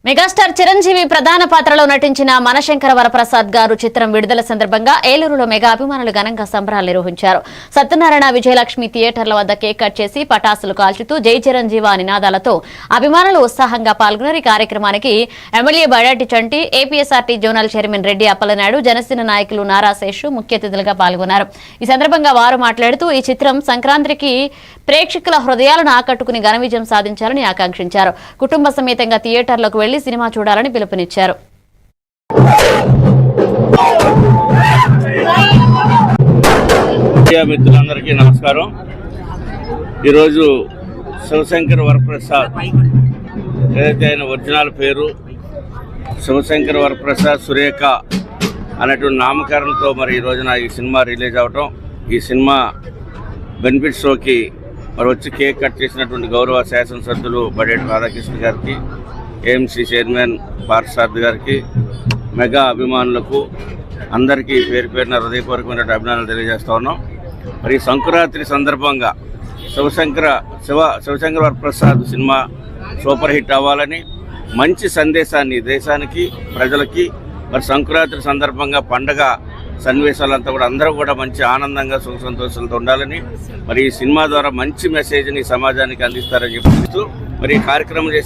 Megastar Chiranjeevi ప్రధాన పాత్రలో నటించిన మనశంకర వరప్రసాద్ గారు చిత్రం విడుదల సందర్భంగా ఏలూరులో మెగా అభిమానులు ఘనంగా సంబరాలు నిర్వహించారు. సత్యనారాయణ విజయలక్ష్మి థియేటర్ల వద్ద కేక్ కట్ చేసి పటాసులు కాల్చుతూ జై చిరంజీవ నినాదాలతో అభిమానులు ఉత్సాహంగా పాల్గొన్నారు. ఈ కార్యక్రమానికి MLA Badati Chanti, APSRT zonal chairman Reddy Appalanaidu, Janasena నాయకులు నారా శేషు ముఖ్య అతిథులుగా పాల్గొన్నారు. ఈ సందర్భంగా వారు మాట్లాడుతూ ఈ చిత్రం సంక్రాంతికి ప్రేక్షకుల హృదయాలను ఆకట్టుకుని ఘన విజయం సాధించాలని ఆకాంక్షించారు. కుటుంబ సమేతంగా థియేటర్లకు వెళ్లి సినిమా చూడాలని పిలుపునిచ్చారు. మిత్రులందరికీ నమస్కారం. ఈరోజు శివశంకర వరప్రసాద్, ఏదైతే ఆయన ఒరిజినల్ పేరు శివశంకర వరప్రసాద్ సురేఖ అనేటువంటి నామకరణంతో మరి ఈ రోజున ఈ సినిమా రిలీజ్ అవటం, ఈ సినిమా బెనిఫిట్ షోకి మరి వచ్చి కేక్ కట్ చేసినటువంటి గౌరవ శాసనసభ్యులు బడేటి రాధాకృష్ణ గారికి, ఏఎంసీ చైర్మన్ పార్థసారథి గారికి, మెగా అభిమానులకు అందరికీ పేరు పేరున హృదయపూర్వకమైన అభినందనలు తెలియజేస్తా ఉన్నాం. మరి సంక్రాంతి సందర్భంగా Shivashankara Varaprasad cinema super hit అవ్వాలని మంచి సందేశాన్ని దేశానికి, ప్రజలకి, మరి సంక్రాంతి సందర్భంగా పండగ సన్నివేశాలంతా కూడా అందరూ కూడా మంచి ఆనందంగా సుఖ సంతోషాలతో ఉండాలని, మరి ఈ సినిమా ద్వారా మంచి మెసేజ్ని సమాజానికి అందిస్తారని చెప్తూ మరి ఈ కార్యక్రమం